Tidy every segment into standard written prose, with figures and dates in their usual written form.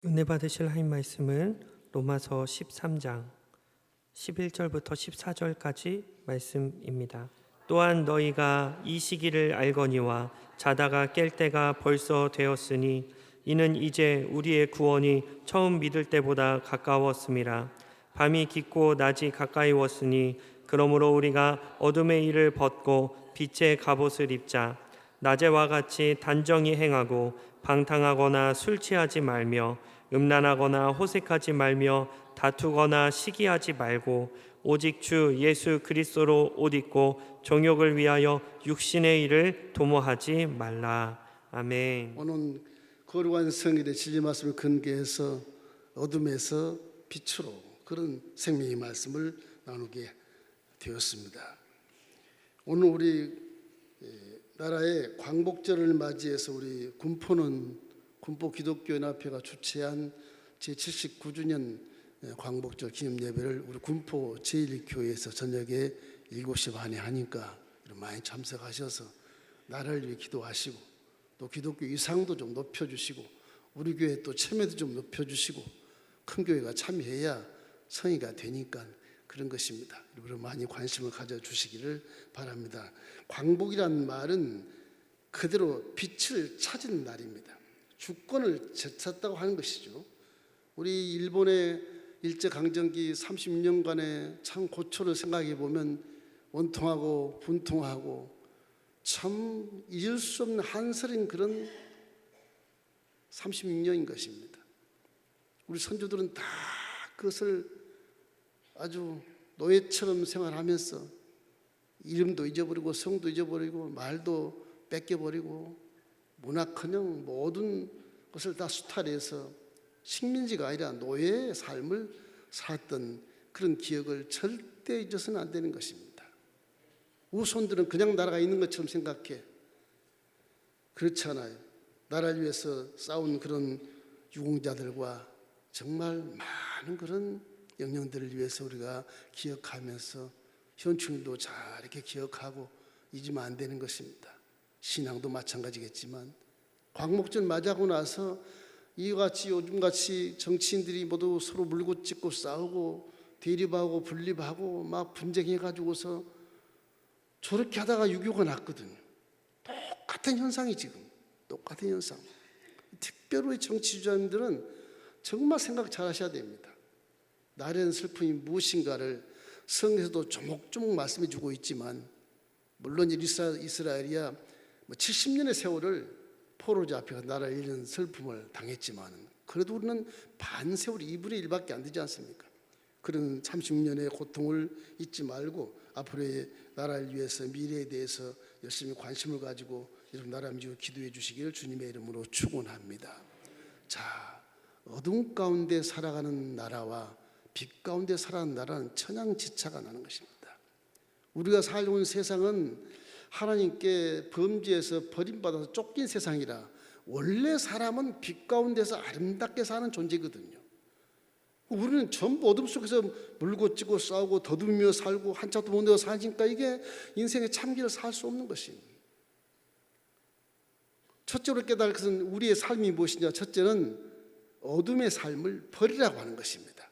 은혜 받으실 하나님 말씀은 로마서 13장 11절부터 14절까지 말씀입니다. 또한 너희가 이 시기를 알거니와 자다가 깰 때가 벌써 되었으니 이는 이제 우리의 구원이 처음 믿을 때보다 가까웠음이라. 밤이 깊고 낮이 가까이웠으니 그러므로 우리가 어둠의 일을 벗고 빛의 갑옷을 입자. 낮에와 같이 단정히 행하고 방탕하거나 술 취하지 말며 음란하거나 호색하지 말며 다투거나 시기하지 말고 오직 주 예수 그리스도로 옷 입고 정욕을 위하여 육신의 일을 도모하지 말라. 아멘. 오늘 거룩한 성일의 진리 말씀을 근거해서 어둠에서 빛으로 그런 생명의 말씀을 나누게 되었습니다. 오늘 우리 나라의 광복절을 맞이해서 우리 군포는 군포 기독교연합회가 주최한 제79주년 광복절 기념예배를 우리 군포 제1교회에서 저녁에 7시 반에 하니까 많이 참석하셔서 나라를 위해 기도하시고 또 기독교 이상도 좀 높여주시고 우리 교회 또 참여도 좀 높여주시고 큰 교회가 참여해야 성의가 되니까 그런 것입니다. 여러분 많이 관심을 가져주시기를 바랍니다. 광복이라는 말은 그대로 빛을 찾은 날입니다. 주권을 되찾다고 하는 것이죠. 우리 일본의 일제강점기 30년간의 참 고초를 생각해 보면 원통하고 분통하고 참 잊을 수 없는 한설인 그런 36년인 것입니다. 우리 선조들은 다 그것을 아주 노예처럼 생활하면서 이름도 잊어버리고 성도 잊어버리고 말도 뺏겨버리고 문화커녕 모든 것을 다 수탈해서 식민지가 아니라 노예의 삶을 살았던 그런 기억을 절대 잊어서는 안 되는 것입니다. 후손들은 그냥 나라가 있는 것처럼 생각해. 그렇지 않아요. 나라를 위해서 싸운 그런 유공자들과 정말 많은 그런 영령들을 위해서 우리가 기억하면서 현충일도 잘 이렇게 기억하고 잊으면 안 되는 것입니다. 신앙도 마찬가지겠지만 광복절 맞이하고 나서 이같이 요즘같이 정치인들이 모두 서로 물고 찢고 싸우고 대립하고 분립하고 막 분쟁해가지고서 저렇게 하다가 6.25가 났거든요. 똑같은 현상이 지금 똑같은 현상. 특별히 정치주자님들은 정말 생각 잘 하셔야 됩니다. 나라는 슬픔이 무엇인가를 성에서도 조목조목 말씀해 주고 있지만 물론 이스라엘이야 70년의 세월을 포로자 앞에 나라를 잃는 슬픔을 당했지만 그래도 우리는 반세월이 2분의 1밖에 안 되지 않습니까? 그런 36년의 고통을 잊지 말고 앞으로의 나라를 위해서 미래에 대해서 열심히 관심을 가지고 여러분 나라 민족을 기도해 주시기를 주님의 이름으로 축원합니다. 자, 어둠 가운데 살아가는 나라와 빛 가운데 살아가는 나라는 천양지차가 나는 것입니다. 우리가 살고 있는 세상은 하나님께 범죄해서 버림받아서 쫓긴 세상이라 원래 사람은 빛 가운데서 아름답게 사는 존재거든요. 우리는 전부 어둠 속에서 물고 찌고 싸우고 더듬으며 살고 한참도 못 내고 사니까 이게 인생의 참기를 살 수 없는 것입니다. 첫째로 깨달을 것은 우리의 삶이 무엇이냐. 첫째는 어둠의 삶을 버리라고 하는 것입니다.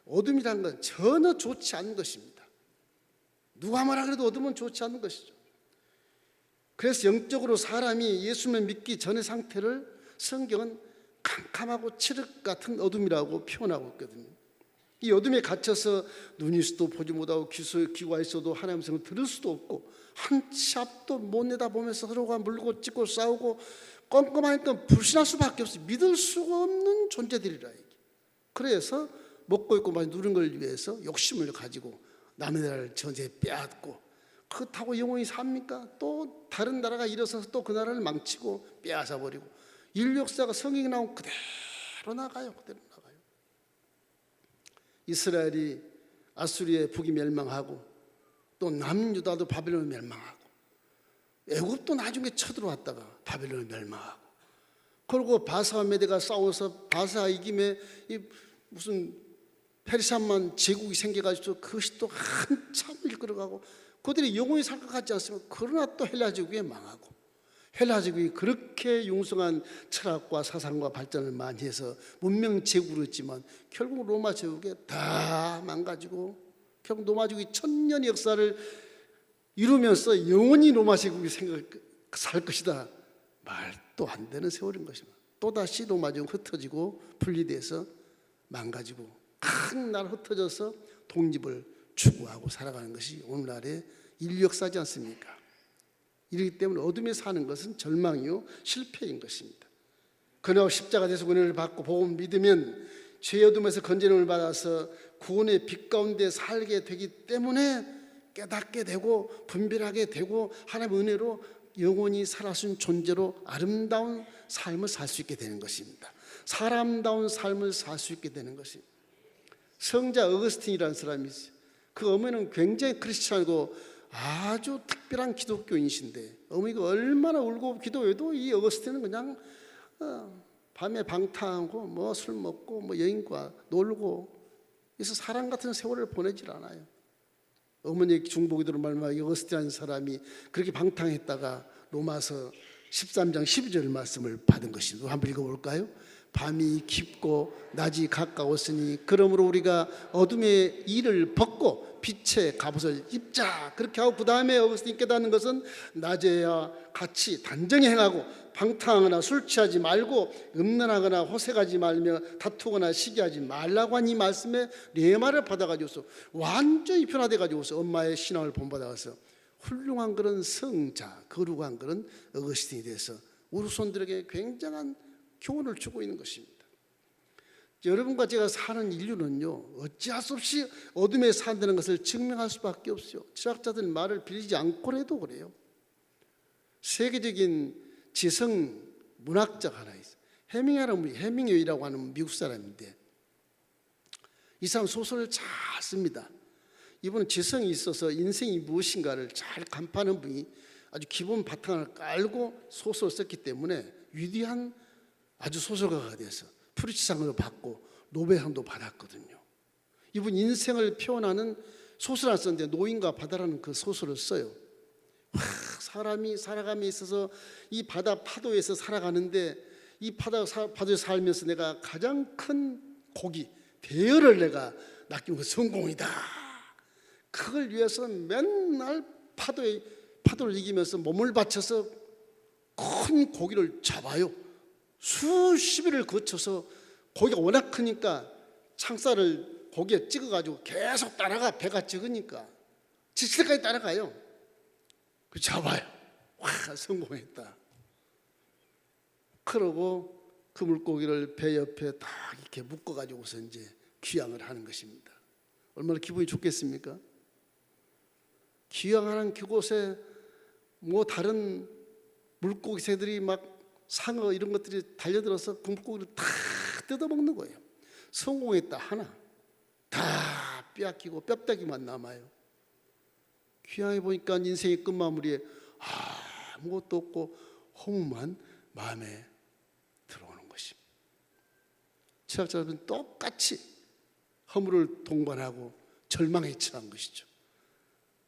어둠이라는 건 전혀 좋지 않은 것입니다. 누가 뭐라 그래도 어둠은 좋지 않은 것이죠. 그래서 영적으로 사람이 예수님을 믿기 전의 상태를 성경은 캄캄하고 칠흑 같은 어둠이라고 표현하고 있거든요. 이 어둠에 갇혀서 눈이 있어도 보지 못하고 귀가 있어도 하나님의 성을 들을 수도 없고 한 치 앞도 못 내다보면서 서로가 물고 찢고 싸우고 껌껌하니까 불신할 수밖에 없어요. 믿을 수가 없는 존재들이라. 그래서 먹고 있고 많이 누른 걸 위해서 욕심을 가지고 남의 나라를 전쟁에 빼앗고 그렇다고 영원히 삽니까? 또 다른 나라가 일어서서 또 그 나라를 망치고 빼앗아버리고 인류 역사가 성경에 나오면 그대로 나가요. 그대로 나가요. 이스라엘이 아수리의 북이 멸망하고 또 남유다도 바벨론에 멸망하고 애굽도 나중에 쳐들어왔다가 바벨론에 멸망하고 그리고 바사와 메대가 싸워서 바사 이김에 무슨 페르시아만 제국이 생겨가지고 그것이 또 한참 이끌어가고 그들이 영원히 살 것 같지 않습니까? 그러나 또 헬라 제국에 망하고 헬라족이 그렇게 융성한 철학과 사상과 발전을 많이 해서 문명 제국을 했지만 결국 로마 제국에 다 망가지고 결국 로마 제국이 1000년의 역사를 이루면서 영원히 로마 제국이 살 것이다. 말도 안 되는 세월인 것입니다. 또다시 로마 제국 흩어지고 분리돼서 망가지고 큰 나라 흩어져서 독립을 추구하고 살아가는 것이 오늘날의 인류 역사지 않습니까? 이렇기 때문에 어둠에 사는 것은 절망이요 실패인 것입니다. 그러나 십자가 돼서 은혜를 받고 복음을 믿으면 죄의 어둠에서 건져냄을 받아서 구원의 빛 가운데 살게 되기 때문에 깨닫게 되고 분별하게 되고 하나님의 은혜로 영원히 살아준 존재로 아름다운 삶을 살 수 있게 되는 것입니다. 사람다운 삶을 살 수 있게 되는 것입니다. 성자 어거스틴이라는 사람이 있어요. 그 어머니는 굉장히 크리스찬이고 아주 특별한 기독교인이신데 어머니가 얼마나 울고 기도해도 이 어거스틴은 그냥 밤에 방탕하고 뭐 술 먹고 뭐 여인과 놀고 그래서 사람 같은 세월을 보내질 않아요. 어머니의 중보기도로 말미암아 어거스틴이라는 사람이 그렇게 방탕했다가 로마서 13장 12절 말씀을 받은 것입니다. 한번 읽어볼까요? 밤이 깊고 낮이 가까웠으니 그러므로 우리가 어둠의 일을 벗고 빛의 갑옷을 입자. 그렇게 하고 그 다음에 어거스틴이 깨닫는 것은 낮에야 같이 단정히 행하고 방탕하거나 술 취하지 말고 음란하거나 호색하지 말며 다투거나 시기하지 말라고 한 이 말씀에 레마를 받아가지고서 완전히 변화돼가지고서 엄마의 신앙을 본받아서 훌륭한 그런 성자, 거룩한 그런 어거스틴이 돼서 우리 손들에게 굉장한 교훈을 주고 있는 것입니다. 여러분과 제가 사는 인류는요 어찌할 수 없이 어둠에 산다는 것을 증명할 수밖에 없어요. 철학자들 말을 빌리지 않고 해도 그래요. 세계적인 지성 문학자가 하나 있어요. 해밍웨이라고 하는 미국 사람인데 이 사람 소설을 잘 씁니다. 이분은 지성이 있어서 인생이 무엇인가를 잘 간파하는 분이 아주 기본 바탕을 깔고 소설을 썼기 때문에 위대한 아주 소설가가 돼서 프리츠상을 받고 노벨상도 받았거든요. 이분 인생을 표현하는 소설을 썼는데 노인과 바다라는 그 소설을 써요. 사람이 살아감에 있어서 이 바다 파도에서 살아가는데 이 파도에 살면서 내가 가장 큰 고기 대여를 내가 낚인 건 성공이다. 그걸 위해서 맨날 파도를 이기면서 몸을 바쳐서 큰 고기를 잡아요. 수십 일을 거쳐서 고기가 워낙 크니까 창살을 고기에 찍어가지고 계속 따라가. 배가 적으니까 지칠 때까지 따라가요. 그 잡아요. 와, 성공했다. 그러고 그 물고기를 배 옆에 딱 이렇게 묶어가지고서 이제 귀향을 하는 것입니다. 얼마나 기분이 좋겠습니까? 귀향하는 그곳에 뭐 다른 물고기 새들이 막 상어 이런 것들이 달려들어서 그 물고기를 다 뜯어먹는 거예요. 성공했다 하나 다 빼앗기고 뼈다귀만 남아요. 귀향해 보니까 인생의 끝마무리에 아무것도 없고 허무만 마음에 들어오는 것입니다. 철학자 여러분 똑같이 허물을 동반하고 절망에 처한 것이죠.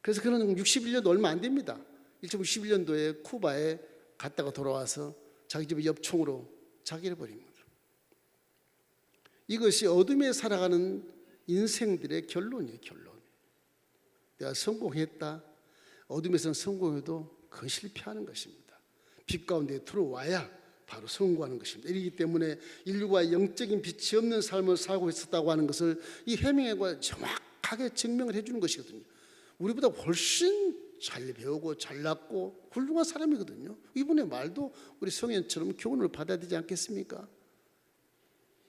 그래서 그는 61년도 얼마 안 됩니다. 1961년도에 쿠바에 갔다가 돌아와서 자기 집의 엽총으로 자기를 버립니다. 이것이 어둠에 살아가는 인생들의 결론이에요. 결론. 내가 성공했다. 어둠에서는 성공해도 그건 실패하는 것입니다. 빛 가운데 들어와야 바로 성공하는 것입니다. 이렇기 때문에 인류가 영적인 빛이 없는 삶을 살고 있었다고 하는 것을 이 해밍웨이가 정확하게 증명을 해주는 것이거든요. 우리보다 훨씬 잘 배우고 잘났고 훌륭한 사람이거든요. 이분의 말도 우리 성현처럼 교훈을 받아야 되지 않겠습니까?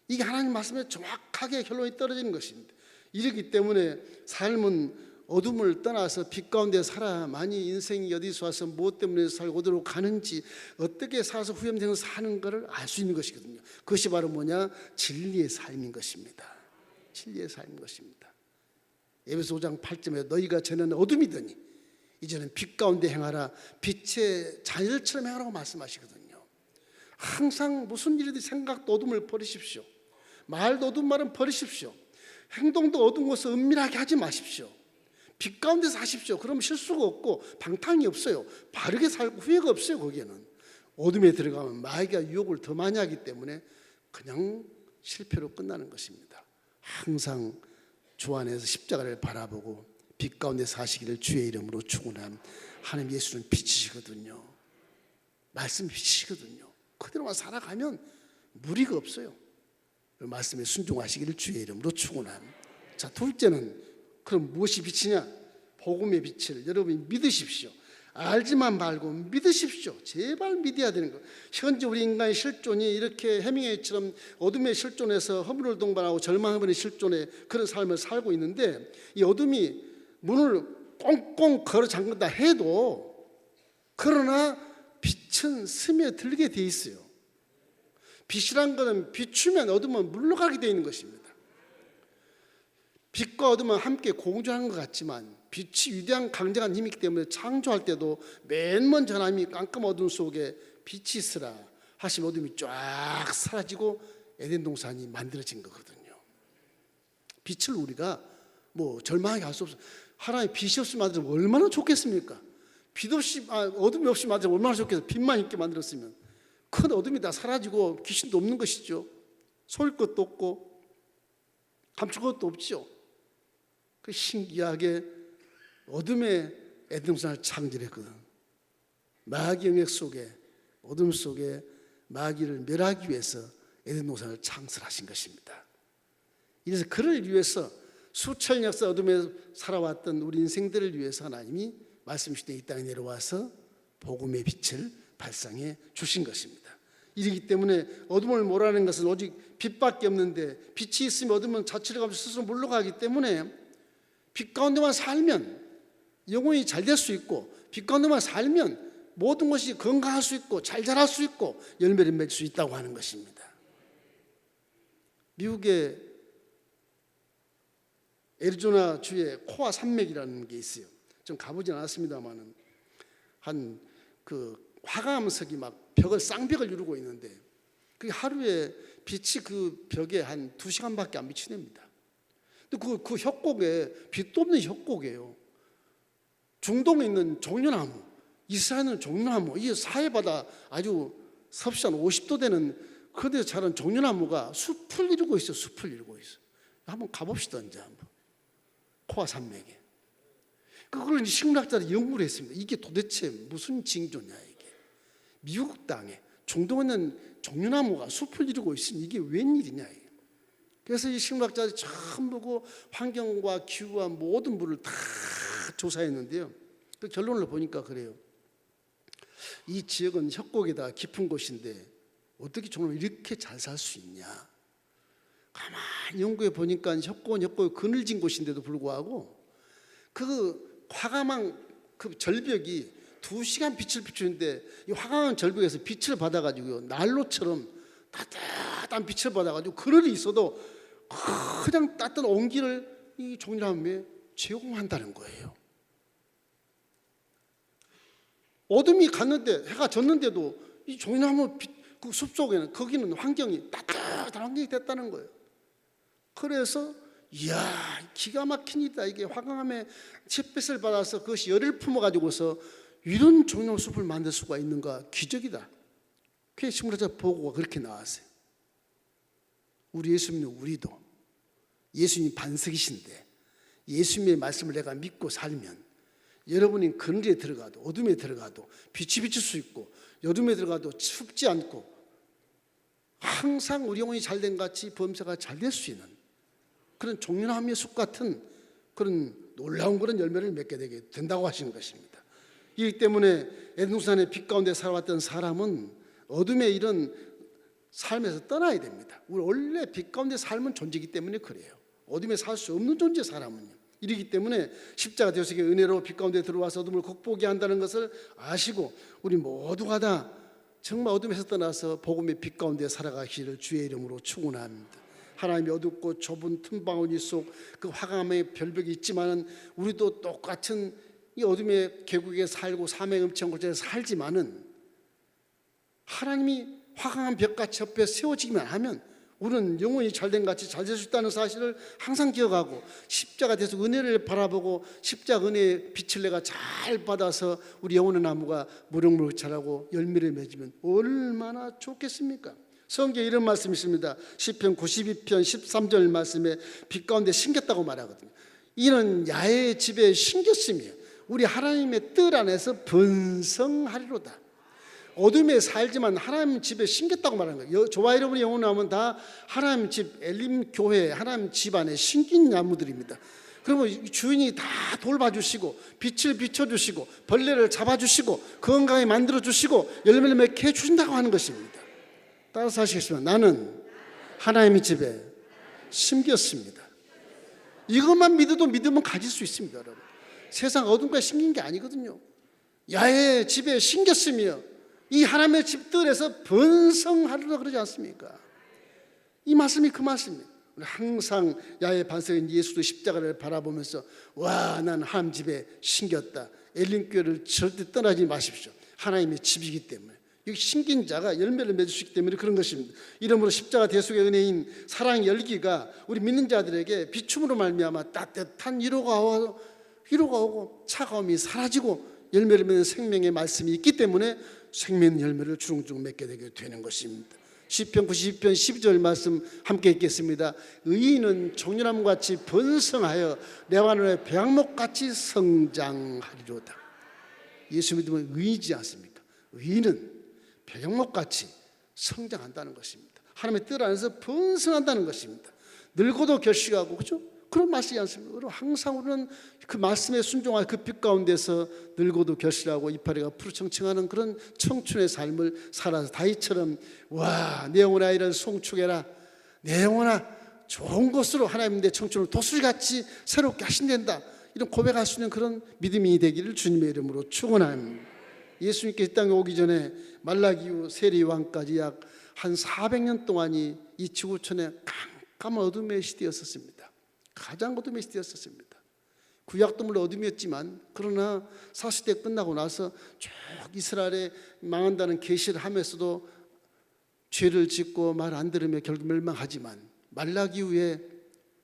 이게 하나님 말씀에 정확하게 결론이 떨어지는 것입니다. 이렇기 때문에 삶은 어둠을 떠나서 빛 가운데 살아야만이 인생이 어디서 와서 무엇 때문에 살고 어디로 가는지 어떻게 살아서 후염되는 사는 것을 알 수 있는 것이거든요. 그것이 바로 뭐냐? 진리의 삶인 것입니다. 진리의 삶인 것입니다. 에베소 5장 8절에 너희가 전에는 어둠이더니 이제는 빛 가운데 행하라. 빛의 자녀들처럼 행하라고 말씀하시거든요. 항상 무슨 일이든 생각도 어둠을 버리십시오. 말도 어두운 말은 버리십시오. 행동도 어두운 것을 은밀하게 하지 마십시오. 빛 가운데 사십시오. 그러면 실수가 없고 방탕이 없어요. 바르게 살고 후회가 없어요. 거기에는 어둠에 들어가면 마귀가 유혹을 더 많이 하기 때문에 그냥 실패로 끝나는 것입니다. 항상 주 안에서 십자가를 바라보고 빛 가운데 사시기를 주의 이름으로 축원함. 하나님 예수는 빛이시거든요. 말씀이 빛이시거든요. 그대로만 살아가면 무리가 없어요. 말씀에 순종하시기를 주의 이름으로 축원함. 자, 둘째는 그럼 무엇이 빛이냐? 복음의 빛을 여러분이 믿으십시오. 알지만 말고 믿으십시오. 제발 믿어야 되는 거. 현재 우리 인간의 실존이 이렇게 해밍웨이처럼 어둠의 실존에서 허물을 동반하고 절망의 실존의 그런 삶을 살고 있는데, 이 어둠이 문을 꽁꽁 걸어 잠근다 해도 그러나 빛은 스며들게 돼 있어요. 빛이란 것은 비추면 어둠은 물러가게 되어 있는 것입니다. 빛과 어둠은 함께 공존하는 것 같지만 빛이 위대한 강력한 힘이기 때문에 창조할 때도 맨 먼저 하나님이 깜깜 어둠 속에 빛이 있으라 하시면 어둠이 쫙 사라지고 에덴 동산이 만들어진 거거든요. 빛을 우리가 뭐 절망하게 할 수 없어요. 하나님 빛이 없이 만들면 얼마나 좋겠습니까? 빛 없이 어둠이 없이 만들면 얼마나 좋겠어요. 빛만 있게 만들었으면. 큰 어둠이 다 사라지고 귀신도 없는 것이죠. 쏠 것도 없고 감출 것도 없죠. 그 신기하게 어둠의 에덴 동산을 창조했거든. 마귀 영역 속에 어둠 속에 마귀를 멸하기 위해서 에덴 동산을 창설하신 것입니다. 이래서 그를 위해서 수천 역사 어둠에 살아왔던 우리 인생들을 위해서 하나님이 말씀하시되 이 땅에 내려와서 복음의 빛을 발상해 주신 것입니다. 이러기 때문에 어둠을 몰아내는 것은 오직 빛밖에 없는데, 빛이 있으면 어둠은 자취를 가면서 스스로 물러가기 때문에 빛 가운데만 살면 영혼이 잘 될 수 있고, 빛 가운데만 살면 모든 것이 건강할 수 있고 잘 자랄 수 있고 열매를 맺을 수 있다고 하는 것입니다. 미국의 애리조나 주에 코아 산맥이라는 게 있어요. 좀 가보진 않았습니다만은 한 그 화강암석이 막 벽을 쌍벽을 이루고 있는데, 그 하루에 빛이 그 벽에 한 2시간밖에 안 비치냅니다. 근데 그 협곡에 빛도 없는 협곡이에요. 중동에 있는 종려나무, 이스라엘은 종려나무, 이 사해바다 아주 섭씨 한 50도 되는 그데서 자란 종려나무가 숲을 이루고 있어요. 숲을 이루고 있어요. 한번 가봅시다. 이제 한번 코아 산맥에. 그걸 이제 식물학자들이 연구를 했습니다. 이게 도대체 무슨 징조냐 이게. 미국 땅에 중동에 있는 종려나무가 숲을 이루고 있으니 이게 웬일이냐 이게. 그래서 이 식물학자들이 전부 그 환경과 기후와 모든 물을 다 조사했는데요. 그 결론을 보니까 그래요. 이 지역은 협곡에다 깊은 곳인데 어떻게 종려나무 이렇게 잘 살 수 있냐. 가만히 연구해 보니까 협곡은 협곡이 그늘진 곳인데도 불구하고 그 화강암 그 절벽이 2시간 빛을 비추는데, 이 화강암 절벽에서 빛을 받아가지고 난로처럼 따뜻한 빛을 받아가지고 그늘이 있어도 그냥 따뜻한 온기를 이 종려나무에 제공한다는 거예요. 어둠이 갔는데 해가 졌는데도 이 종려나무 그 숲속에는 거기는 환경이 따뜻한 환경이 됐다는 거예요. 그래서 이야 기가 막힌 일이다. 이게 화강암에 햇빛을 받아서 그것이 열을 품어가지고서 이런 종려나무 숲을 만들 수가 있는가, 기적이다. 그게 식물학자 보고가 그렇게 나왔어요. 우리 예수님은 우리도 예수님이 반석이신데 예수님의 말씀을 내가 믿고 살면 여러분이 그늘에 들어가도 어둠에 들어가도 빛이 비칠 수 있고 어둠에 들어가도 춥지 않고 항상 우리 영혼이 잘된 같이 범사가 잘 될 수 있는 그런 종려나무의 숲 같은 그런 놀라운 그런 열매를 맺게 되게 된다고 하시는 것입니다. 이기 때문에 에덴 동산의 빛 가운데 살아왔던 사람은 어둠의 이런 삶에서 떠나야 됩니다. 우리 원래 빛 가운데 삶은 존재이기 때문에 그래요. 어둠에 살 수 없는 존재 사람은요. 이러기 때문에 십자가 되어서 은혜로 빛 가운데 들어와서 어둠을 극복해야 한다는 것을 아시고 우리 모두가 다 정말 어둠에서 떠나서 복음의 빛 가운데 살아가시기를 주의 이름으로 축원합니다. 하나님의 어둡고 좁은 틈바구니 속 그 화강암의 별벽이 있지만은 우리도 똑같은 이 어둠의 계곡에 살고 사망의 음침한 곳에 살지만은 하나님이 화강암 벽같이 옆에 세워지기만 하면 우리는 영혼이 잘된 같이 잘 될 수 있다는 사실을 항상 기억하고 십자가 돼서 은혜를 바라보고 십자가 은혜의 빛을 내가 잘 받아서 우리 영혼의 나무가 무럭무럭 자라고 열매를 맺으면 얼마나 좋겠습니까? 성경에 이런 말씀이 있습니다. 시편 92편 13절 말씀에 빛 가운데 심겼다고 말하거든요. 이는 야훼의 집에 심겼으며 우리 하나님의 뜰 안에서 번성하리로다. 어둠에 살지만 하나님 집에 심겼다고 말하는 거예요. 저와 여러분의 영혼 나오면 다 하나님 집, 엘림 교회, 하나님 집 안에 심긴 나무들입니다. 그러면 주인이 다 돌봐주시고 빛을 비춰주시고 벌레를 잡아주시고 건강히 만들어주시고 열매를 맺게 해주신다고 하는 것입니다. 따라서 하시겠습니다. 나는 하나님의 집에 심겼습니다. 이것만 믿어도 믿으면 가질 수 있습니다. 여러분. 세상 어둠과 심긴 게 아니거든요. 야훼의 집에 심겼으며 이 하나님의 집들에서 번성하리라 그러지 않습니까? 이 말씀이 그 말씀입니다. 항상 야훼 반석인 예수도 십자가를 바라보면서 와, 난 하나님 집에 심겼다. 엘림교회를 절대 떠나지 마십시오. 하나님의 집이기 때문에. 여기 심긴 자가 열매를 맺을 수 있기 때문에 그런 것입니다. 이러므로 십자가 대속의 은혜인 사랑의 열기가 우리 믿는 자들에게 비춤으로 말미암아 따뜻한 위로가 오고 차가움이 사라지고 열매를 맺는 생명의 말씀이 있기 때문에 생명 열매를 주렁주렁 맺게 되게 되는 것입니다. 시편 92편 12절 말씀 함께 읽겠습니다. 의인은 종려나무같이 번성하여 레바논의 배양목같이 성장하리로다. 예수 믿으면 의인이지 않습니까? 의인은 배양목같이 성장한다는 것입니다. 하나님의 뜻 안에서 번성한다는 것입니다. 늙어도 결실하고, 그렇죠? 그런 말씀이 않습니까? 항상 우리는 그 말씀에 순종하여 그 빛 가운데서 늙어도 결실하고 이파리가 푸르청청하는 그런 청춘의 삶을 살아서 다윗처럼 와, 내 영혼아 이를 송축해라. 내 영혼아 좋은 것으로 하나님 내 청춘을 도술같이 새롭게 하신단다. 이런 고백할 수 있는 그런 믿음이 되기를 주님의 이름으로 축원합니다. 예수님께 이 땅에 오기 전에 말라기 후 세례 요한까지 약 한 400년 동안이 이 지구촌에 깜깜한 어둠의 시대였었습니다. 가장 어둠의 시대였었습니다. 구약도 물론 어둠이었지만 그러나 사시대 끝나고 나서 쭉 이스라엘에 망한다는 계시를 하면서도 죄를 짓고 말 안 들으며 결국 멸망하지만 말라기 후에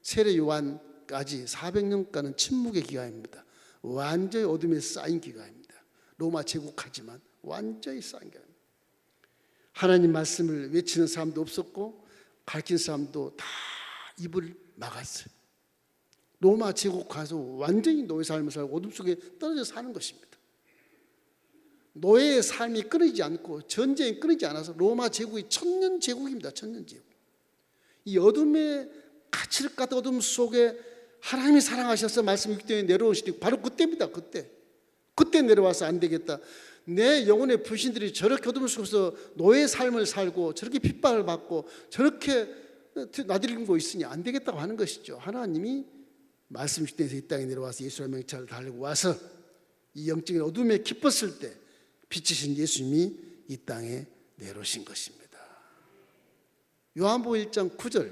세례 요한까지 400년간은 침묵의 기간입니다. 완전히 어둠에 쌓인 기간입니다. 로마 제국하지만 완전히 쌓인 기간입니다. 하나님 말씀을 외치는 사람도 없었고 가르치는 사람도 다 입을 막았어요. 로마 제국 가서 완전히 노예 삶을 살고 어둠 속에 떨어져 사는 것입니다. 노예의 삶이 끊이지 않고 전쟁이 끊이지 않아서 로마 제국이 천년 제국입니다. 천년 제국. 이 어둠의 가치를 갖다 어둠 속에 하나님이 사랑하셔서 말씀 읽더니 내려온 시대 바로 그때입니다. 그때 내려와서 안 되겠다. 내 영혼의 불신들이 저렇게 어둠 속에서 노예 삶을 살고 저렇게 핍박을 받고 저렇게 나들이고 있으니 안 되겠다고 하는 것이죠. 하나님이 말씀 시대에서 이 땅에 내려와서 예수의 명찰을 달고 와서 이 영적인 어둠에 깊었을 때 빛이신 예수님이 이 땅에 내려오신 것입니다. 요한복음 1장 9절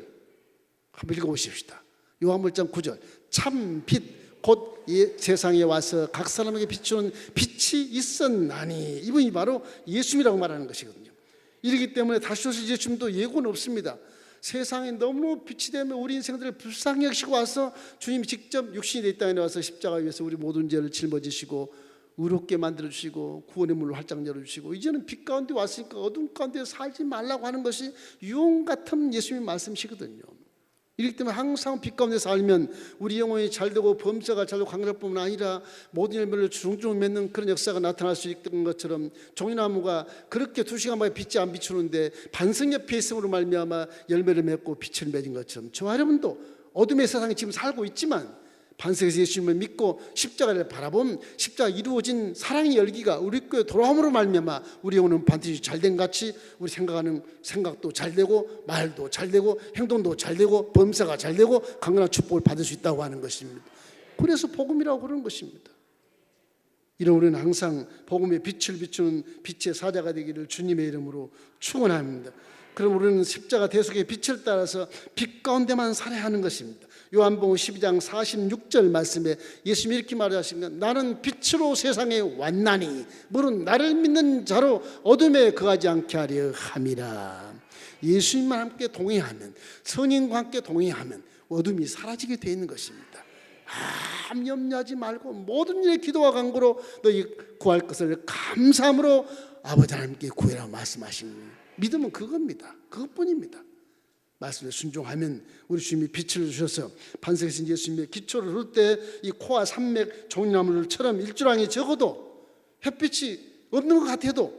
한번 읽어보십시다. 요한복음 1장 9절 참 빛 곧 세상에 와서 각 사람에게 비추는 빛이 있었나니 이분이 바로 예수님이라고 말하는 것이거든요. 이러기 때문에 다시 오실 예수님도 예고는 없습니다. 세상에 너무 빛이 되면 우리 인생들을 불쌍히 여기시고 와서 주님이 직접 육신이 내 땅에 나와서 십자가 위에서 우리 모든 죄를 짊어지시고 의롭게 만들어주시고 구원의 문을 활짝 열어주시고 이제는 빛 가운데 왔으니까 어둠 가운데 살지 말라고 하는 것이 유언 같은 예수님의 말씀이시거든요. 이렇기 때문에 항상 빛 가운데 살면 우리 영혼이 잘되고 범사가 잘되고 강력뿐만 아니라 모든 열매를 주렁주렁 맺는 그런 역사가 나타날 수 있던 것처럼 종이나무가 그렇게 2시간만에 빛이 안 비추는데 반석 옆에 있음으로 말미암아 열매를 맺고 빛을 맺은 것처럼 저와 여러분도 어둠의 세상에 지금 살고 있지만 반석에서 예수님을 믿고 십자가를 바라본 십자가 이루어진 사랑의 열기가 우리 교회 돌아옴으로 말미암아 우리 영혼은 반드시 잘된 같이 우리 생각하는 생각도 잘되고 말도 잘되고 행동도 잘되고 범사가 잘되고 강건한 축복을 받을 수 있다고 하는 것입니다. 그래서 복음이라고 그러는 것입니다. 이런 우리는 항상 복음의 빛을 비추는 빛의 사자가 되기를 주님의 이름으로 축원합니다. 그럼 우리는 십자가 대속의 빛을 따라서 빛 가운데만 살아야 하는 것입니다. 요한복음 12장 46절 말씀에 예수님이 이렇게 말하십니다. 나는 빛으로 세상에 왔나니 물은 나를 믿는 자로 어둠에 거하지 않게 하려 함이라. 예수님만 함께 동행하면, 성령과 함께 동행하면 어둠이 사라지게 되어 있는 것입니다. 아무 염려하지 말고 모든 일에 기도와 간구로 너희 구할 것을 감사함으로 아버지 하나님께 구해라 말씀하신 믿음은 그겁니다. 그것뿐입니다. 말씀에 순종하면 우리 주님이 빛을 주셔서 반석에서 예수님의 기초를 흐를 때 이 코와 산맥 종려나무들처럼 일주랑이 적어도 햇빛이 없는 것 같아도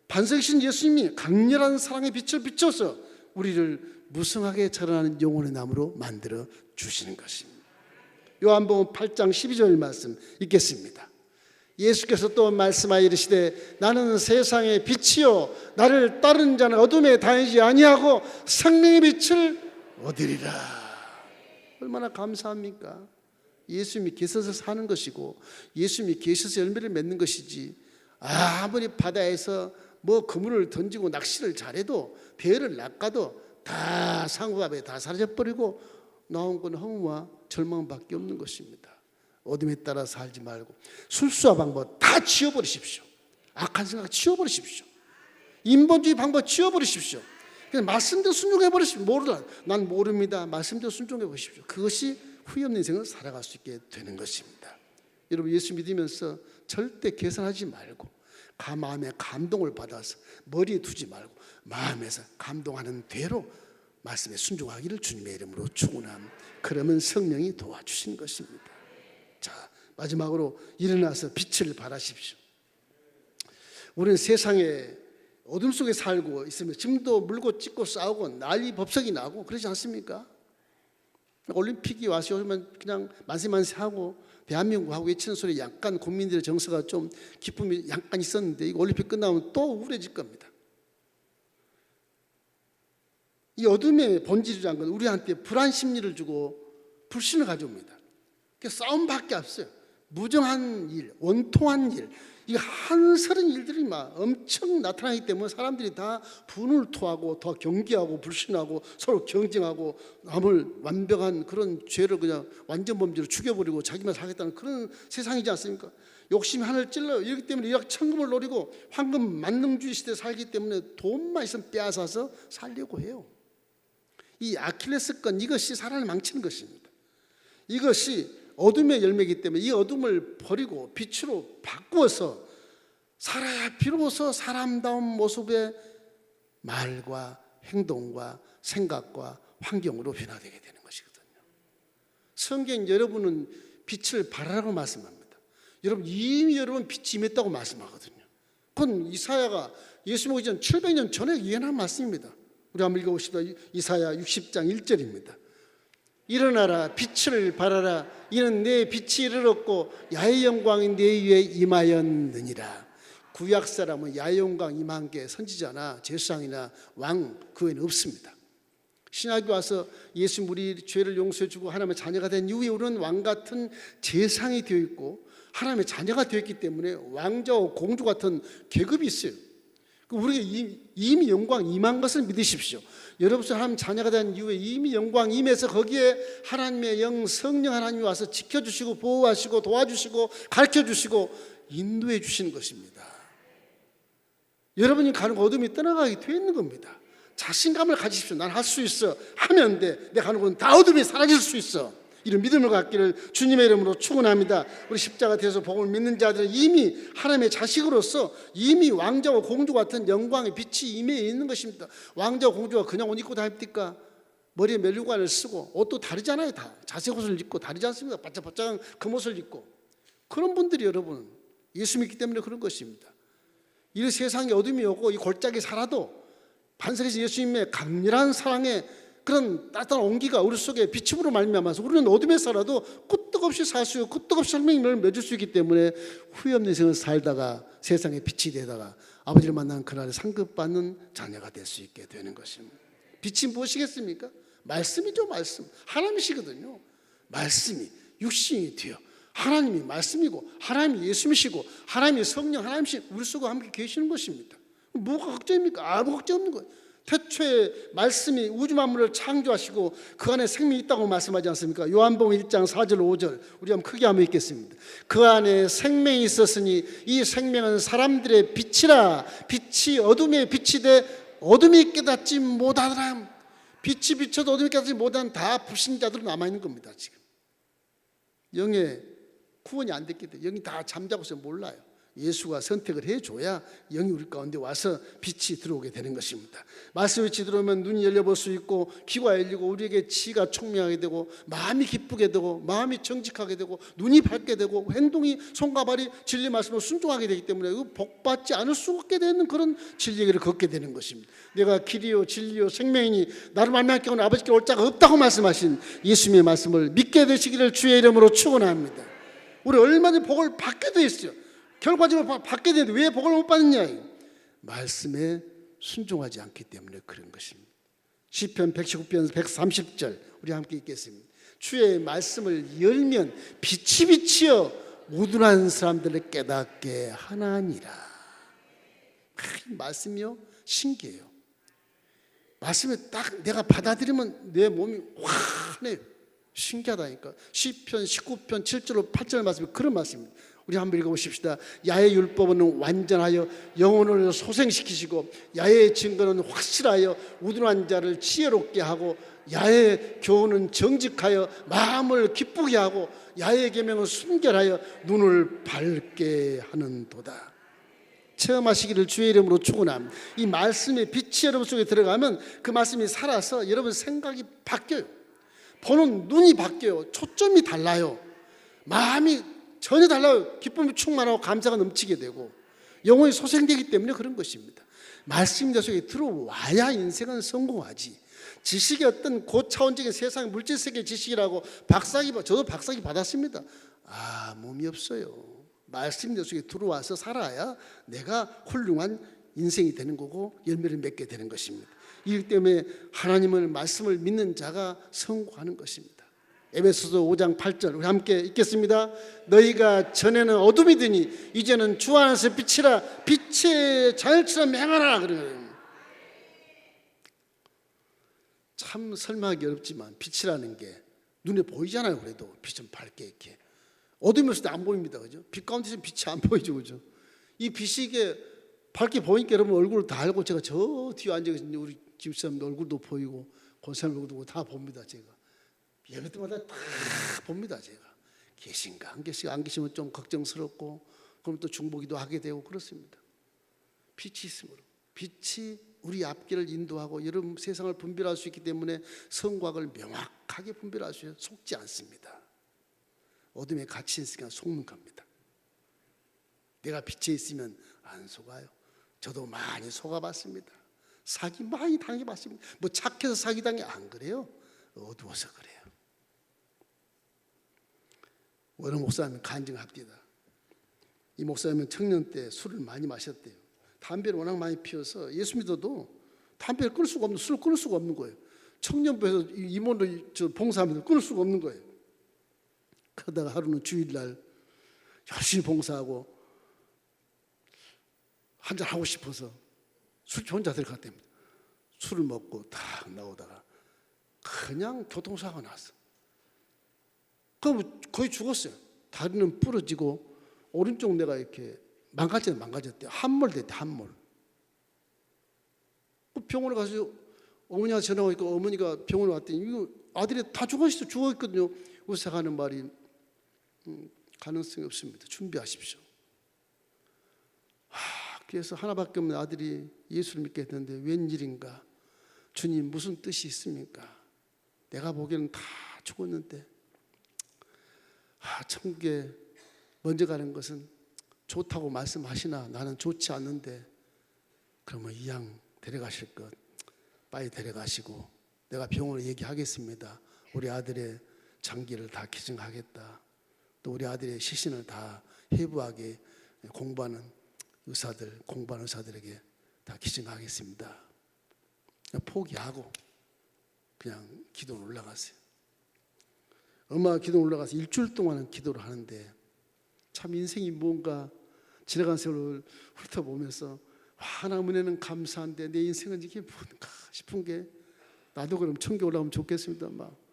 반석이신 예수님이 강렬한 사랑의 빛을 비춰서 우리를 무성하게 자라나는 영혼의 나무로 만들어 주시는 것입니다. 요한복음 8장 12절 말씀 읽겠습니다. 예수께서 또 말씀하여 이르시되 나는 세상의 빛이요 나를 따르는 자는 어둠에 다니지 아니하고 생명의 빛을 얻으리라. 얼마나 감사합니까? 예수님이 계셔서 사는 것이고 예수님이 계셔서 열매를 맺는 것이지, 아무리 바다에서 뭐 그물을 던지고 낚시를 잘해도 배를 낚아도 다 상구밥에 다 사라져버리고 나온 건 허무와 절망밖에 없는 것입니다. 어둠에 따라 살지 말고 술수와 방법 다 지워버리십시오. 악한 생각 지워버리십시오. 인본주의 방법 지워버리십시오. 그냥 말씀대로 순종해버리십시오. 모르라, 난 모릅니다. 말씀대로 순종해보십시오. 그것이 후회 없는 인생을 살아갈 수 있게 되는 것입니다. 여러분, 예수 믿으면서 절대 계산하지 말고 마음에 감동을 받아서 머리에 두지 말고 마음에서 감동하는 대로 말씀에 순종하기를 주님의 이름으로 축원합니다. 그러면 성령이 도와주신 것입니다. 자, 마지막으로 일어나서 빛을 발하십시오. 우리는 세상에 어둠 속에 살고 있으면 짐도 물고 찢고 싸우고 난리 법석이 나고 그러지 않습니까? 올림픽이 와서 요즘은 그냥 만세만세하고 대한민국하고 외치는 소리 약간 국민들의 정서가 좀 기쁨이 약간 있었는데 이거 올림픽 끝나면 또 우울해질 겁니다. 이 어둠의 본질이라는 건 우리한테 불안 심리를 주고 불신을 가져옵니다. 싸움밖에 없어요. 무정한 일, 원통한 일, 이 한서른 일들이 막 엄청 나타나기 때문에 사람들이 다 분을 토하고 더 경계하고 불신하고 서로 경쟁하고 남을 완벽한 그런 죄를 그냥 완전 범죄로 죽여버리고 자기만 살겠다는 그런 세상이지 않습니까? 욕심이 하늘을 찔러요. 이렇기 때문에 일확천금을 노리고 황금 만능주의 시대에 살기 때문에 돈만 있으면 빼앗아서 살려고 해요. 이 아킬레스건, 이것이 사람을 망치는 것입니다. 이것이 어둠의 열매이기 때문에 이 어둠을 버리고 빛으로 바꾸어서 살아야 비로소 사람다운 모습의 말과 행동과 생각과 환경으로 변화되게 되는 것이거든요. 성경 여러분은 빛을 발하라고 말씀합니다. 여러분 이미 여러분 빛이 임했다고 말씀하거든요. 그건 이사야가 예수 오기 전 700년 전에 예언한 말씀입니다. 우리 한번 읽어봅시다. 이사야 60장 1절입니다. 일어나라, 빛을 발하라. 이는 내 빛이 이르렀고 야의 영광이 내 위에 임하였느니라. 구약 사람은 야의 영광 임한 게 선지자나 제사장이나 왕 그 외에는 없습니다. 신약에 와서 예수 우리 죄를 용서해 주고 하나님의 자녀가 된 이후에 우리는 왕 같은 제상이 되어 있고 하나님의 자녀가 되어 있기 때문에 왕자와 공주 같은 계급이 있어요. 우리에게 이미 영광 임한 것을 믿으십시오. 여러분들 하나님 자녀가 된 이후에 이미 영광 임해서 거기에 하나님의 영 성령 하나님이 와서 지켜주시고 보호하시고 도와주시고 가르쳐주시고 인도해 주시는 것입니다. 여러분이 가는 어둠이 떠나가게 되어 있는 겁니다. 자신감을 가지십시오. 난 할 수 있어. 하면 돼. 내가 가는 건 다 어둠이 사라질 수 있어. 이런 믿음을 갖기를 주님의 이름으로 축원합니다. 우리 십자가 돼서 복음을 믿는 자들은 이미 하나님의 자식으로서 이미 왕자와 공주 같은 영광의 빛이 임해 있는 것입니다. 왕자와 공주가 그냥 옷 입고 다닙니까? 머리에 멜류관을 쓰고 옷도 다르잖아요. 다 자색 옷을 입고 다르지 않습니까? 바짝바짝한 금옷을 입고. 그런 분들이 여러분 예수 믿기 때문에 그런 것입니다. 이 세상에 어둠이 오고 이 골짜기 살아도 반석에서 예수님의 강렬한 사랑에 그런 따뜻한 온기가 우리 속에 빛으로 말미암아서 우리는 어둠에 살아도 끄떡없이 살 수 있고 끄떡없이 생명을 맺을 수 있기 때문에 후회 없는 인생을 살다가 세상에 빛이 되다가 아버지를 만나는 그날에 상급받는 자녀가 될 수 있게 되는 것입니다. 빛이 무엇이겠습니까? 말씀이죠. 말씀. 하나님이시거든요. 말씀이 육신이 되어 하나님이 말씀이고 하나님이 예수님이시고 하나님이 성령 하나님이신 우리 속에 함께 계시는 것입니다. 뭐가 걱정입니까? 아무 걱정 없는 거예요. 태초에 말씀이 우주 만물을 창조하시고 그 안에 생명이 있다고 말씀하지 않습니까? 요한복음 1장 4절 5절 우리 한번 크게 한번 읽겠습니다. 그 안에 생명이 있었으니 이 생명은 사람들의 빛이라. 빛이 어둠에 빛이 돼 어둠이 깨닫지 못하더라. 빛이 비춰도 어둠이 깨닫지 못한 다 불신자들로 남아있는 겁니다. 지금 영의 구원이 안 됐기 때문에 영이 다 잠자고서 몰라요. 예수가 선택을 해줘야 영이 우리 가운데 와서 빛이 들어오게 되는 것입니다. 말씀이 빛이 들어오면 눈이 열려볼 수 있고 귀가 열리고 우리에게 지가 총명하게 되고 마음이 기쁘게 되고 마음이 정직하게 되고 눈이 밝게 되고 행동이 손과 발이 진리 말씀을 순종하게 되기 때문에 복받지 않을 수 없게 되는 그런 진리의 길을 걷게 되는 것입니다. 내가 길이요 진리요 생명이니 나를 말미암게 하는 아버지께 올 자가 없다고 말씀하신 예수님의 말씀을 믿게 되시기를 주의 이름으로 축원합니다. 우리 얼마든지 복을 받게 돼 있어요. 결과적으로 받게 되는데 왜 복을 못 받느냐? 말씀에 순종하지 않기 때문에 그런 것입니다. 시편 119편 130절 우리 함께 읽겠습니다. 주의 말씀을 열면 빛이 비치어 우둔한 사람들을 깨닫게 하나니라. 말씀이요 신기해요. 말씀을 딱 내가 받아들이면 내 몸이 환해요. 신기하다니까. 시편 19편 7절 8절 말씀이 그런 말씀입니다. 우리 한번 읽어보십시다. 야의 율법은 완전하여 영혼을 소생시키시고 야의 증거는 확실하여 우둔한 자를 지혜롭게 하고 야의 교훈은 정직하여 마음을 기쁘게 하고 야의 계명은 순결하여 눈을 밝게 하는도다. 체험하시기를 주의 이름으로 축원합니다. 이 말씀의 빛이 여러분 속에 들어가면 그 말씀이 살아서 여러분 생각이 바뀌어요. 보는 눈이 바뀌어요. 초점이 달라요. 마음이 전혀 달라요. 기쁨이 충만하고 감사가 넘치게 되고 영혼이 소생되기 때문에 그런 것입니다. 말씀이 내 속에 들어와야 인생은 성공하지. 지식의 어떤 고차원적인 세상 물질세계 지식이라고 저도 박사기 받았습니다. 몸이 없어요. 말씀이 내 속에 들어와서 살아야 내가 훌륭한 인생이 되는 거고 열매를 맺게 되는 것입니다. 이기 때문에 하나님을 말씀을 믿는 자가 성공하는 것입니다. 에베소서 5장 8절 우리 함께 읽겠습니다. 너희가 전에는 어둠이더니 이제는 주 안에서 빛이라. 빛의 자녀처럼 행하라. 그러는 참 설명하기 어렵지만 빛이라는 게 눈에 보이잖아요. 그래도 빛은 밝게 이렇게 어둠이 없을 때 안 보입니다. 그죠? 빛 가운데서 빛이 안 보이죠. 그죠? 이 빛이 이게 밝게 보이니까 여러분 얼굴을 다 알고 제가 저 뒤에 앉아 계신 우리 집사님 얼굴도 보이고 권사님 얼굴도 다 봅니다. 제가 예배 때마다 다 봅니다. 제가 계신가 안 계신가 안 계시면 좀 걱정스럽고 그럼 또 중보기도 하게 되고 그렇습니다. 빛이 있으므로 빛이 우리 앞길을 인도하고 여러분 세상을 분별할 수 있기 때문에 선과 악을 명확하게 분별할 수 있어요. 속지 않습니다. 어둠에 갇혀 있으니까 속는 겁니다. 내가 빛에 있으면 안 속아요. 저도 많이 속아봤습니다. 사기 많이 당해봤습니다. 뭐 착해서 사기당해 안 그래요. 어두워서 그래요. 어느 목사님 간증합니다. 이 목사님은 청년 때 술을 많이 마셨대요. 담배를 워낙 많이 피워서 예수 믿어도 담배를 끊을 수가 없는, 술을 끊을 수가 없는 거예요. 청년부에서 임원으로 봉사하면서 끊을 수가 없는 거예요. 그러다가 하루는 주일날 열심히 봉사하고 한잔 하고 싶어서 술집 혼자 들어갔답니다. 술을 먹고 탁 나오다가 그냥 교통사고가 났어. 그럼 거의 죽었어요. 다리는 부러지고 오른쪽 뇌가 이렇게 망가졌대요. 함몰됐대, 함몰. 병원에 가서 어머니가 전화 오니까 어머니가 병원에 왔더니 이거 아들이 다 죽었거든요. 의사가 하는 말이 가능성이 없습니다. 준비하십시오. 그래서 하나밖에 없는 아들이 예수를 믿게 됐는데 웬일인가? 주님 무슨 뜻이 있습니까? 내가 보기에는 다 죽었는데 천국에 먼저 가는 것은 좋다고 말씀하시나 나는 좋지 않는데 그러면 이 양 데려가실 것 빨리 데려가시고 내가 병원에 얘기하겠습니다. 우리 아들의 장기를 다 기증하겠다. 또 우리 아들의 시신을 다 해부하게 공부하는 의사들에게 다 기증하겠습니다. 포기하고 그냥 기도로 올라갔어요. 엄마가 기도 올라가서 일주일 동안은 기도를 하는데 참 인생이 뭔가 지나간 세월을 훑어보면서 하나님 은혜는 감사한데 내 인생은 이게 뭔가 싶은 게 나도 그럼 천국 올라가면 좋겠습니다. 막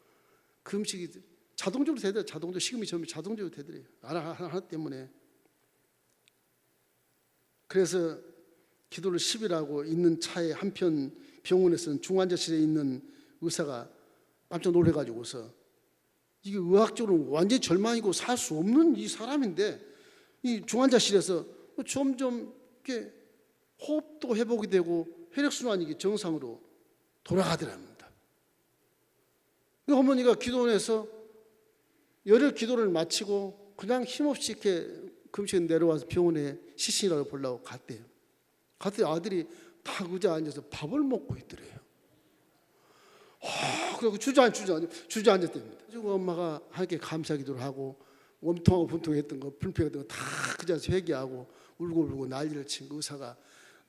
그 음식이 자동적으로 되더라고요. 자동적으로 식음이 점이 자동적으로 되더래요. 하나 때문에. 그래서 기도를 10일 하고 있는 차에 한편 병원에서는 중환자실에 있는 의사가 깜짝 놀래가지고서 이게 의학적으로 완전히 절망이고 살 수 없는 이 사람인데 이 중환자실에서 점점 이렇게 호흡도 회복이 되고 혈액순환이 정상으로 돌아가더랍니다. 어머니가 기도원에서 열흘 기도를 마치고 그냥 힘없이 이렇게 금식 내려와서 병원에 시신이라고 보려고 갔대요. 갔더니 아들이 딱 의자에 앉아서 밥을 먹고 있더래요. 그리고 주저앉았답니다. 그리고 엄마가 하나님께 감사기도를 하고 원통하고 분통했던 거, 불평했던 거 다 그 자리에서 회개하고 울고 난리를 친 그 의사가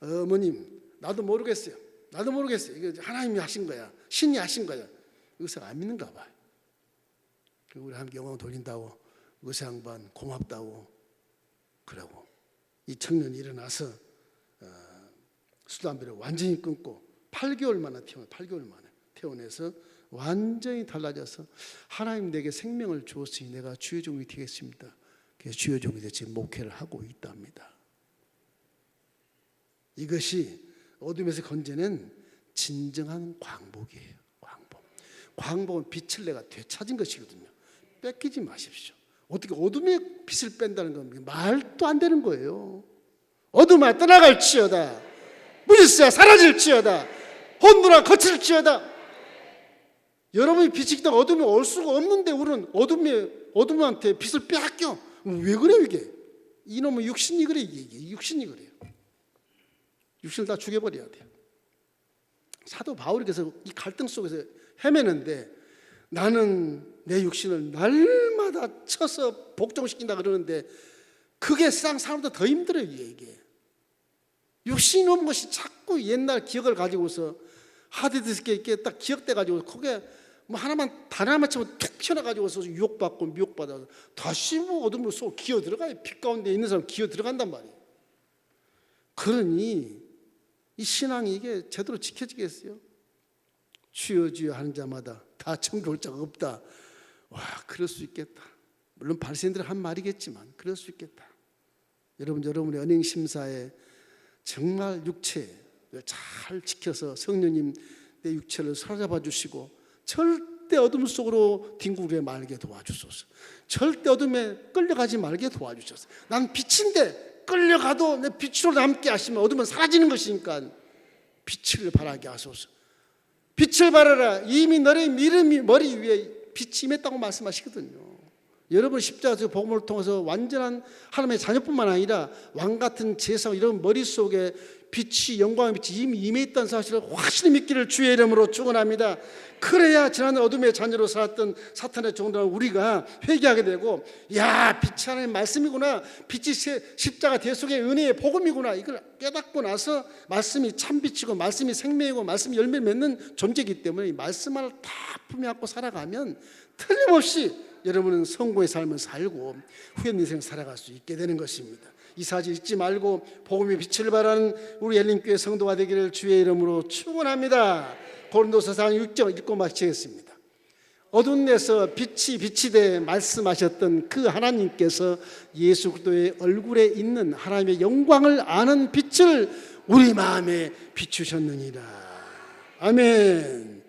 어머님 나도 모르겠어요. 이거 하나님이 하신 거야. 신이 하신 거야. 의사가 안 믿는가 봐요. 그리고 우리 하나님께 영광 돌린다고 의사 양반 고맙다고 그러고 이 청년이 일어나서 술 담배를 완전히 끊고 8개월 만에 태어나서 완전히 달라져서 하나님 내게 생명을 주었으니 내가 주의 종이 되겠습니다. 그래서 주의 종이 되어 지금 목회를 하고 있답니다. 이것이 어둠에서 건져낸 진정한 광복이에요. 광복은 빛을 내가 되찾은 것이거든요. 뺏기지 마십시오. 어떻게 어둠의 빛을 뺀다는 건 말도 안 되는 거예요. 어둠아 떠나갈지어다. 무질서야 사라질지어다. 혼돈아 거칠지어다. 여러분이 빛이 있다가 어둠이 올 수가 없는데 우리는 어둠한테 빛을 빼앗겨. 왜 그래요 이게? 이놈의 육신이 그래. 이게 육신이 그래요. 육신을 다 죽여버려야 돼요. 사도 바울이 그래서 이 갈등 속에서 헤매는데 나는 내 육신을 날마다 쳐서 복종시킨다 그러는데 그게 세상 사람보다 더 힘들어요. 이게 육신이 없는 것이 자꾸 옛날 기억을 가지고서 하드디스크에 이렇게 딱 기억돼 가지고 그게 뭐 단 하나만 치면 툭 튀어나가지고서 유혹받고 미혹받아서 다시 뭐 어둠으로 쏙 기어 들어가요. 빛 가운데 있는 사람 기어 들어간단 말이에요. 그러니 이 신앙이 이게 제대로 지켜지겠어요? 주여 주여 하는 자마다 다 천국 올 자가 없다. 와, 그럴 수 있겠다. 물론 바리새인들이 한 말이겠지만 그럴 수 있겠다. 여러분의 언행 심사에 정말 육체를 잘 지켜서 성령님 내 육체를 사로잡아 주시고 절대 어둠 속으로 뒹굴게 말게 도와주소서. 절대 어둠에 끌려가지 말게 도와주소서. 난 빛인데 끌려가도 내 빛으로 남게 하시면 어둠은 사라지는 것이니까 빛을 발하게 하소서. 빛을 발하라. 이미 너의 미름이 머리 위에 빛이 임했다고 말씀하시거든요. 여러분 십자가에서 복음을 통해서 완전한 하나님의 자녀뿐만 아니라 왕같은 제사와 이런 머릿속에 빛이 영광의 빛이 이미 임해 있다는 사실을 확실히 믿기를 주의 이름으로 축원합니다. 그래야 지난 어둠의 자녀로 살았던 사탄의 종들은 우리가 회개하게 되고 야 빛이 하나님의 말씀이구나. 빛이 십자가 대속의 은혜의 복음이구나. 이걸 깨닫고 나서 말씀이 참빛이고 말씀이 생명이고 말씀이 열매 맺는 존재이기 때문에 이 말씀을 다 품에 안고 살아가면 틀림없이 여러분은 성공의 삶을 살고 후회 인생 살아갈 수 있게 되는 것입니다. 이 사실 잊지 말고 복음의 빛을 발하는 우리 엘림교회 성도가 되기를 주의 이름으로 축원합니다. 고린도서 4장 6절 읽고 마치겠습니다. 어두운 데서 빛이 돼 말씀하셨던 그 하나님께서 예수 그리스도의 얼굴에 있는 하나님의 영광을 아는 빛을 우리 마음에 비추셨느니라. 아멘.